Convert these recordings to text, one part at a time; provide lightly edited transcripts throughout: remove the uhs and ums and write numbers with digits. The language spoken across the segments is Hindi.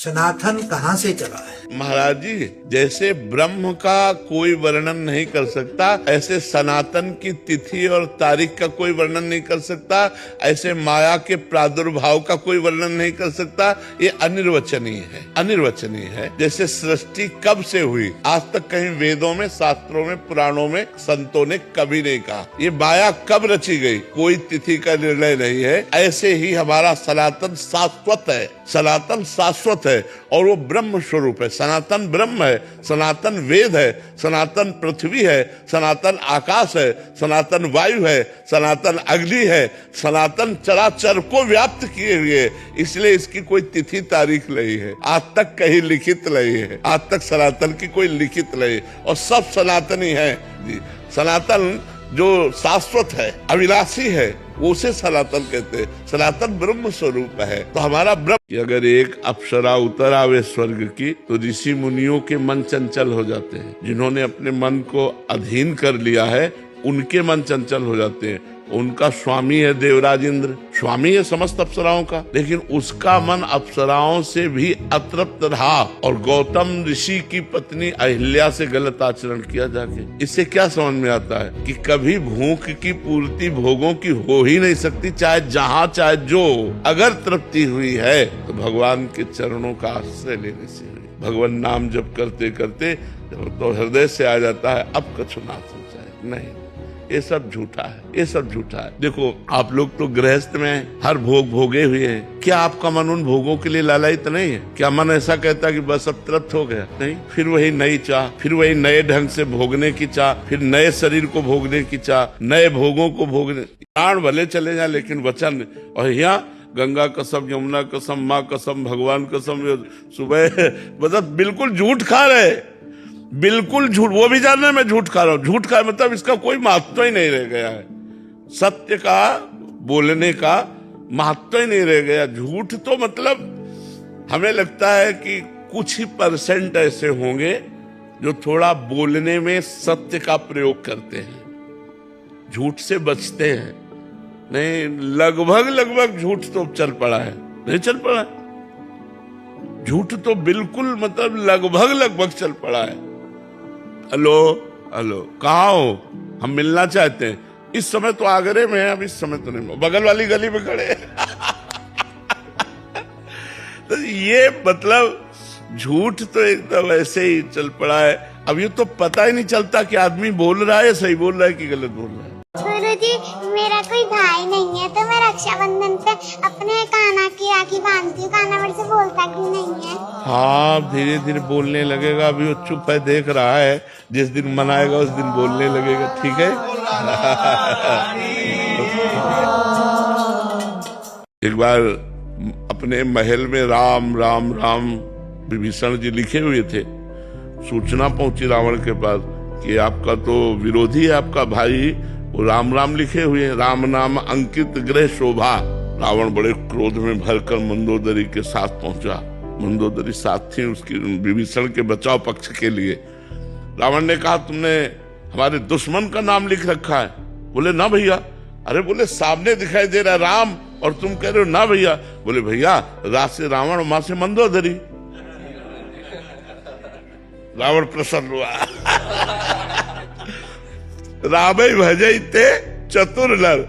सनातन कहाँ से चला है? महाराज जी, जैसे ब्रह्म का कोई वर्णन नहीं कर सकता, ऐसे सनातन की तिथि और तारीख का कोई वर्णन नहीं कर सकता, ऐसे माया के प्रादुर्भाव का कोई वर्णन नहीं कर सकता। ये अनिर्वचनीय है, अनिर्वचनीय है। जैसे सृष्टि कब से हुई, आज तक कहीं वेदों में, शास्त्रों में, पुराणों में संतों ने कभी नहीं कहा। ये माया कब रची गई, कोई तिथि का निर्णय नहीं है। ऐसे ही हमारा सनातन शाश्वत है, सनातन शाश्वत है और वो ब्रह्म स्वरूप है। सनातन ब्रह्म है, सनातन वेद है, सनातन पृथ्वी है, सनातन आकाश है, सनातन वायु है, सनातन अग्नि है, सनातन चराचर को व्याप्त किए हुए। इसलिए इसकी कोई तिथि तारीख नहीं है, आज तक कहीं लिखित नहीं है, आज तक सनातन की कोई लिखित नहीं, और सब सनातनी है जी। सनातन जो शाश्वत है, अविनाशी है, वो उसे सनातन कहते हैं। सनातन ब्रह्म स्वरूप है। तो हमारा ब्रह्म कि अगर एक अप्सरा उतर आवे स्वर्ग की तो ऋषि मुनियों के मन चंचल हो जाते हैं। जिन्होंने अपने मन को अधीन कर लिया है उनके मन चंचल हो जाते हैं। उनका स्वामी है देवराज इंद्र, स्वामी है समस्त अप्सराओं का, लेकिन उसका मन अप्सराओं से भी अतृप्त रहा और गौतम ऋषि की पत्नी अहिल्या से गलत आचरण किया जाके। इससे क्या समझ में आता है कि कभी भूख की पूर्ति भोगों की हो ही नहीं सकती, चाहे जहाँ चाहे जो। अगर तृप्ति हुई है तो भगवान के चरणों का आश्रय लेने से हुई। भगवान नाम जप करते करते तो हृदय से आ जाता है, अब कछु ना सोचा नहीं। ये सब झूठा है, ये सब झूठा है। देखो आप लोग तो गृहस्थ में हर भोग भोगे हुए हैं। क्या आपका मन उन भोगों के लिए लालायित नहीं है? क्या मन ऐसा कहता कि बस अब तृप्त हो गया? नहीं, फिर वही नई चाह, फिर वही नए ढंग से भोगने की चाह, फिर नए शरीर को भोगने की चाह, नए भोगों को भोगने। प्राण भले चले जाए लेकिन वचन। और यहाँ गंगा कसम, यमुना कसम, माँ कसम, भगवान कसम, सुबह मतलब बिल्कुल झूठ खा रहे, बिल्कुल झूठ। वो भी जानना मैं झूठ खा रहा हूँ। झूठ खा मतलब इसका कोई महत्व ही नहीं रह गया है। सत्य का बोलने का महत्व ही नहीं रह गया। झूठ तो मतलब हमें लगता है कि कुछ ही % ऐसे होंगे जो थोड़ा बोलने में सत्य का प्रयोग करते हैं, झूठ से बचते हैं। नहीं, लगभग झूठ तो चल पड़ा है, नहीं चल पड़ा है। झूठ तो बिल्कुल मतलब लगभग चल पड़ा है। हेलो हेलो, कहाँ हो? हम मिलना चाहते हैं। इस समय तो आगरे में है, अब इस समय तो नहीं, बगल वाली गली में खड़े तो ये मतलब झूठ तो एकदम ऐसे ही चल पड़ा है। अब ये तो पता ही नहीं चलता कि आदमी बोल रहा है सही बोल रहा है कि गलत बोल रहा है। गुरुजी, मेरा कोई भाई नहीं है तो मैं रक्षाबंधन पे अपने कान्हा की राखी बांधती हूँ। कान्हा मेरे से बोलता क्यों नहीं है? हाँ, धीरे धीरे बोलने लगेगा। अभी वो चुप है, देख रहा है। जिस दिन मनाएगा उस दिन बोलने लगेगा, ठीक है। एक बार अपने महल में राम राम राम विभीषण जी लिखे हुए थे। सूचना पहुंची रावण के पास कि आपका तो विरोधी है, आपका भाई वो राम राम लिखे हुए, राम नाम अंकित गृह शोभा। रावण बड़े क्रोध में भरकर मंदोदरी के साथ पहुंचा। मंदोदरी साथ थी उसकी विभीषण के बचाव पक्ष के लिए। रावण ने कहा, तुमने हमारे दुश्मन का नाम लिख रखा है? बोले ना भैया। अरे बोले सामने दिखाई दे रहा है राम और तुम कह रहे हो ना भैया। बोले भैया, रा से रावण, माँ से मंदोदरी। रावण प्रसन्न हुआ। रामे भजते चतुर नर।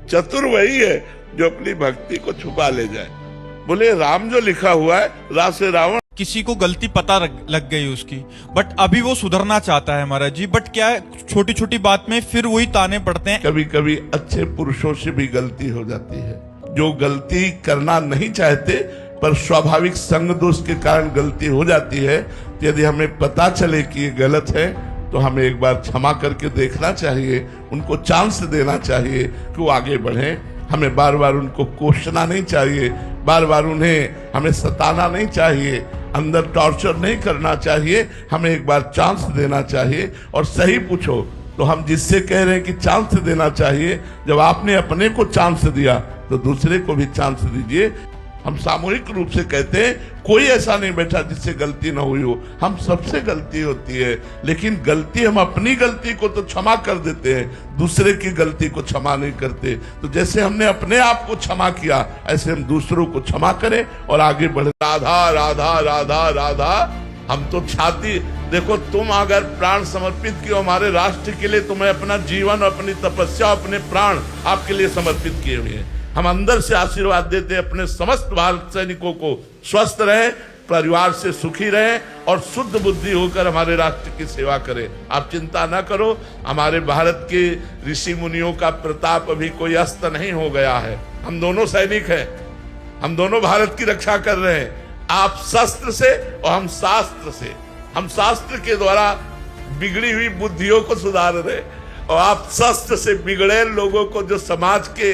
चतुर वही है जो अपनी भक्ति को छुपा ले जाए। बोले राम जो लिखा हुआ है, रा से रावण। किसी को गलती पता लग गई उसकी, बट अभी वो सुधरना चाहता है महाराज जी। बट क्या है, छोटी छोटी बात में फिर वही ताने पड़ते हैं। कभी कभी अच्छे पुरुषों से भी गलती हो जाती है, जो गलती करना नहीं चाहते पर स्वाभाविक संग दोष के कारण गलती हो जाती है। यदि हमें पता चले कि ये गलत है तो हमें एक बार क्षमा करके देखना चाहिए, उनको चांस देना चाहिए कि वो आगे बढ़े। हमें बार बार उनको कोसना नहीं चाहिए, बार बार उन्हें हमें सताना नहीं चाहिए, अंदर टॉर्चर नहीं करना चाहिए। हमें एक बार चांस देना चाहिए। और सही पूछो तो हम जिससे कह रहे हैं कि चांस देना चाहिए, जब आपने अपने को चांस दिया तो दूसरे को भी चांस दीजिए। हम सामूहिक रूप से कहते हैं, कोई ऐसा नहीं बैठा जिससे गलती ना हुई हो, हम सबसे गलती होती है, लेकिन गलती हम अपनी गलती को तो क्षमा कर देते हैं, दूसरे की गलती को क्षमा नहीं करते। तो जैसे हमने अपने आप को क्षमा किया, ऐसे हम दूसरों को क्षमा करें और आगे बढ़े। राधा राधा राधा राधा, हम तो छाती, देखो तुम अगर प्राण समर्पित किए हमारे राष्ट्र के लिए, तुम्हें अपना जीवन, अपनी तपस्या, अपने प्राण आपके लिए समर्पित किए हुए हैं। हम अंदर से आशीर्वाद देते हैं अपने समस्त भारत सैनिकों को, स्वस्थ रहे, परिवार से सुखी रहे और शुद्ध बुद्धि होकर हमारे राष्ट्र की सेवा करें। आप चिंता ना करो, हमारे भारत के ऋषि मुनियों का प्रताप अभी कोई अस्त नहीं हो गया है। हम दोनों सैनिक हैं, हम दोनों भारत की रक्षा कर रहे हैं। आप शस्त्र से और हम शास्त्र से, हम शास्त्र के द्वारा बिगड़ी हुई बुद्धियों को सुधार रहे और आप शस्त्र से बिगड़े लोगों को, जो समाज के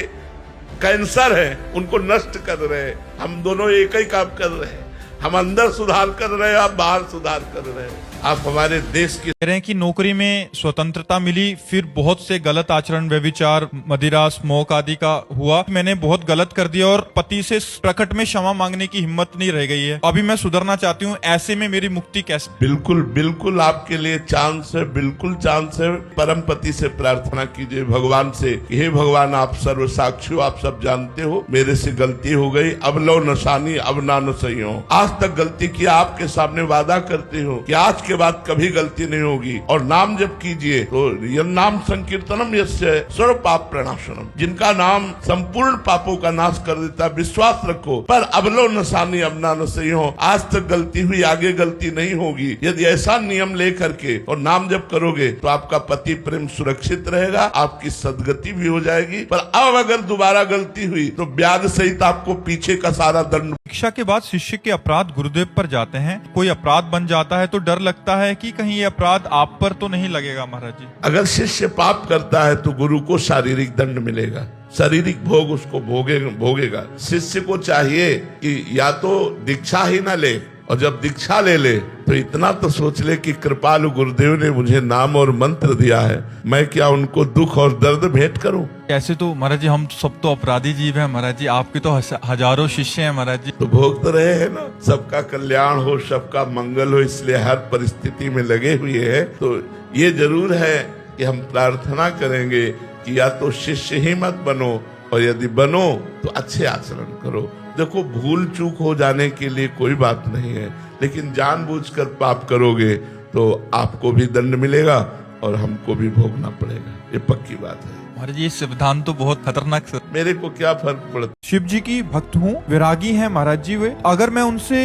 कैंसर है, उनको नष्ट कर रहे हैं। हम दोनों एक ही काम कर रहे हैं, हम अंदर सुधार कर रहे हैं, आप बाहर सुधार कर रहे हैं। आप हमारे देश की कह रहे हैं कि नौकरी में स्वतंत्रता मिली, फिर बहुत से गलत आचरण, व्यभिचार, मदिरा, स्मोक आदि का हुआ। मैंने बहुत गलत कर दिया और पति से प्रकट में क्षमा मांगने की हिम्मत नहीं रह गई है। अभी मैं सुधरना चाहती हूँ, ऐसे में मेरी मुक्ति कैसे? बिल्कुल बिल्कुल आपके लिए चांस है, बिल्कुल चांस है। परम पति से प्रार्थना कीजिए, भगवान से, हे भगवान आप सर्व साक्षी हो, आप सब जानते हो मेरे से गलती हो गई, अब लो नशानी अब ना न सही हो। आज तक गलती किया, आपके सामने वादा करती हूँ कि आज के बाद कभी गलती नहीं होगी। और नाम जप कीजिए तो यह नाम संकीर्तनम यस्य सर्व पाप प्रणाशनम, जिनका नाम संपूर्ण पापों का नाश कर देता। विश्वास रखो, पर अबलो नसानी अब ना न सही हो। आज तक गलती हुई, आगे गलती नहीं होगी। यदि ऐसा नियम लेकर के और नाम जप करोगे तो आपका पति प्रेम सुरक्षित रहेगा, आपकी सदगति भी हो जाएगी। पर अब अगर दोबारा गलती हुई तो ब्याज सहित आपको पीछे का सारा दंड। दीक्षा के बाद शिष्य के अपराध गुरुदेव पर जाते हैं। कोई अपराध बन जाता है तो डर लगता है कि कहीं ये अपराध आप पर तो नहीं लगेगा महाराज जी। अगर शिष्य पाप करता है तो गुरु को शारीरिक दंड मिलेगा, शारीरिक भोग उसको भोगेगा। शिष्य को चाहिए कि या तो दीक्षा ही ना ले, और जब दीक्षा ले ले तो इतना तो सोच ले कि कृपालु गुरुदेव ने मुझे नाम और मंत्र दिया है, मैं क्या उनको दुख और दर्द भेंट करूं? ऐसे तो महाराज जी हम सब तो अपराधी जीव हैं महाराज जी, आपके तो हजारों शिष्य हैं महाराज जी। तो भोग तो रहे हैं ना, सबका कल्याण हो, सबका मंगल हो, इसलिए हर परिस्थिति में लगे हुए हैं। तो ये जरूर है कि हम प्रार्थना करेंगे कि या तो शिष्य ही मत बनो, और यदि बनो तो अच्छे आचरण करो। देखो भूल चूक हो जाने के लिए कोई बात नहीं है, लेकिन जानबूझकर पाप करोगे तो आपको भी दंड मिलेगा और हमको भी भोगना पड़ेगा, ये पक्की बात है। महाराज जी ये संविधान तो बहुत खतरनाक सर। मेरे को क्या फर्क पड़ता। शिव जी की भक्त हूँ, विरागी हैं महाराज जी वे। अगर मैं उनसे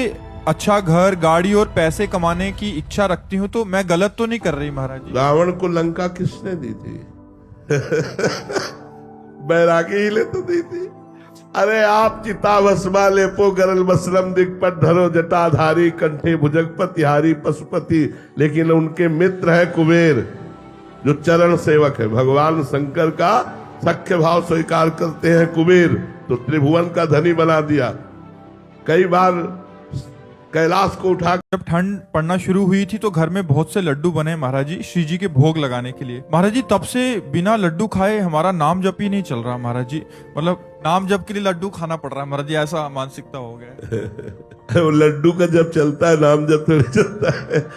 अच्छा घर, गाड़ी और पैसे कमाने की इच्छा रखती हूँ तो मैं गलत तो नहीं कर रही महाराज जी? रावण को लंका किसने दी थी? बैरागी ही ले तो दी थी। अरे आप चिता भस्मा लेपो गरल बसलम दिक्पट धरो जटाधारी कंठे भुजगपतिहारी पशुपति, लेकिन उनके मित्र है कुबेर, जो चरण सेवक है। भगवान शंकर का सख्य भाव स्वीकार करते हैं कुबेर, तो त्रिभुवन का धनी बना दिया। कई बार कैलाश को उठा। जब ठंड पड़ना शुरू हुई थी तो घर में बहुत से लड्डू बने महाराज जी, श्री जी के भोग लगाने के लिए। महाराज जी तब से बिना लड्डू खाए हमारा नाम जप ही नहीं चल रहा महाराज जी, मतलब नाम जप के लिए लड्डू खाना पड़ रहा है महाराज जी, ऐसा मानसिकता हो गया। वो लड्डू का जब चलता है, नाम जब थोड़ी चलता है।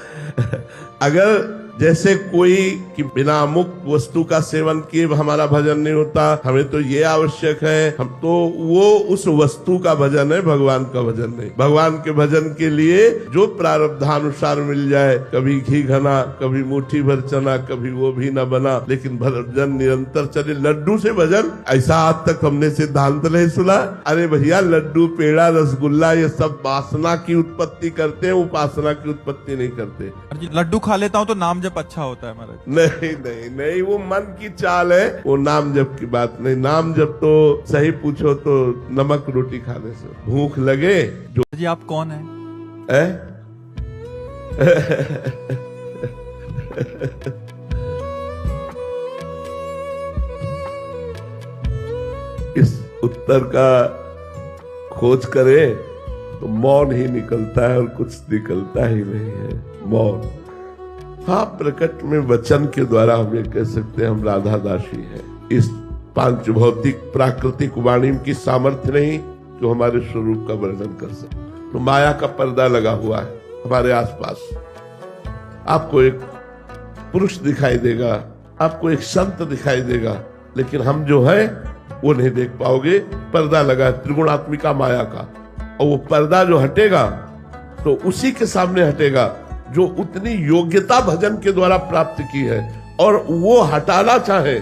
अगर जैसे कोई कि बिना मुक्त वस्तु का सेवन किए हमारा भजन नहीं होता, हमें तो ये आवश्यक है, हम तो वो उस वस्तु का भजन है, भगवान का भजन नहीं। भगवान के भजन के लिए जो प्रारब्धानुसार मिल जाए, कभी घी घना, कभी मुट्ठी भर चना, कभी वो भी न बना, लेकिन भजन निरंतर चले। लड्डू से भजन, ऐसा आज तक हमने सिद्धांत नहीं सुना। अरे भैया लड्डू, पेड़ा, रसगुल्ला ये सब वासना की उत्पत्ति करते हैं, उपासना की उत्पत्ति नहीं करते। लड्डू खा लेता हूँ तो नाम जप अच्छा होता है महाराज? नहीं नहीं नहीं, वो मन की चाल है, वो नाम जप की बात नहीं। नाम जप तो सही पूछो तो नमक रोटी खाने से भूख लगे जो। जी आप कौन है? इस उत्तर का खोज करे तो मौन ही निकलता है और कुछ निकलता ही नहीं है, मौन। हाँ, प्रकट में वचन के द्वारा हम ये कह सकते हैं हम राधा दासी हैं। इस पांच भौतिक प्राकृतिक वाणी की सामर्थ्य नहीं, जो हमारे स्वरूप का वर्णन कर सके। तो माया का पर्दा लगा हुआ है हमारे आसपास। आपको एक पुरुष दिखाई देगा, आपको एक संत दिखाई देगा, लेकिन हम जो है वो नहीं देख पाओगे। पर्दा लगा त्रिगुणात्मिका माया का, और वो पर्दा जो हटेगा तो उसी के सामने हटेगा जो उतनी योग्यता भजन के द्वारा प्राप्त की है, और वो हटाना चाहे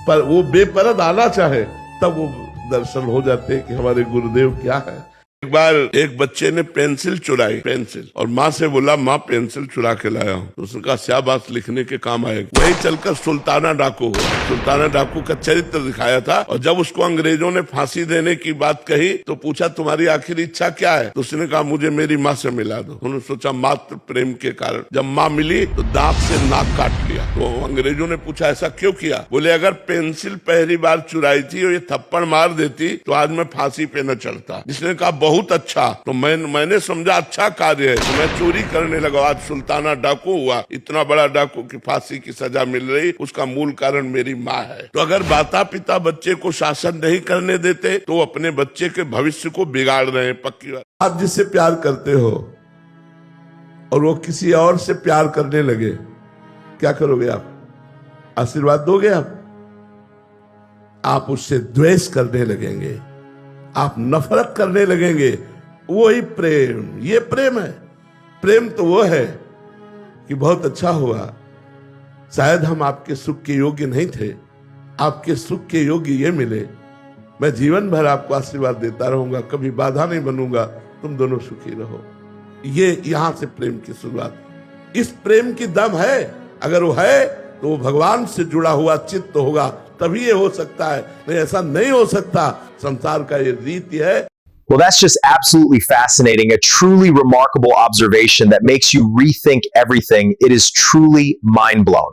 पर वो बेपरद आना चाहे, तब वो दर्शन हो जाते हैं कि हमारे गुरुदेव क्या है। एक बार एक बच्चे ने पेंसिल चुराई, पेंसिल, और माँ से बोला माँ पेंसिल चुरा के लाया हूँ। तो उसने कहा शाबाश, लिखने के काम आएगा। वही चलकर सुल्ताना डाकू हुआ। सुल्ताना डाकू का चरित्र दिखाया था, और जब उसको अंग्रेजों ने फांसी देने की बात कही तो पूछा तुम्हारी आखिरी इच्छा क्या है? तो उसने कहा मुझे मेरी माँ से मिला दो। उन्होंने सोचा मात्र प्रेम के कारण। जब माँ मिली तो दांत से नाक काट लिया। तो अंग्रेजों ने पूछा ऐसा क्यों किया? बोले अगर पेंसिल पहली बार चुराई थी और ये थप्पड़ मार देती तो आज मैं फांसी पे न चढ़ता। जिसने कहा बहुत अच्छा। तो मैंने समझा अच्छा कार्य है, तो मैं चोरी करने लगा। आज सुल्ताना डाकू हुआ, इतना बड़ा डाकू की फांसी की सजा मिल रही, उसका मूल कारण मेरी माँ है। तो अगर माता पिता बच्चे को शासन नहीं करने देते तो वो अपने बच्चे के भविष्य को बिगाड़ रहे हैं, पक्की बात। आप जिससे प्यार करते हो और वो किसी और से प्यार करने लगे, क्या करोगे आप? आशीर्वाद दोगे आप उससे द्वेष करने लगेंगे, आप नफरत करने लगेंगे। वही प्रेम, ये प्रेम है। प्रेम तो वो है कि बहुत अच्छा हुआ, शायद हम आपके सुख के योग्य नहीं थे, आपके सुख के योग्य ये मिले। मैं जीवन भर आपको आशीर्वाद देता रहूंगा, कभी बाधा नहीं बनूंगा, तुम दोनों सुखी रहो। ये यहां से प्रेम की शुरुआत। इस प्रेम की दम है, अगर वो है तो वो भगवान से जुड़ा हुआ चित्त होगा, तभी ये हो सकता है, नहीं ऐसा नहीं हो सकता। संसार का ये रीति है। Well, that's just absolutely fascinating. A truly remarkable observation that makes you rethink everything. It is truly mind blown.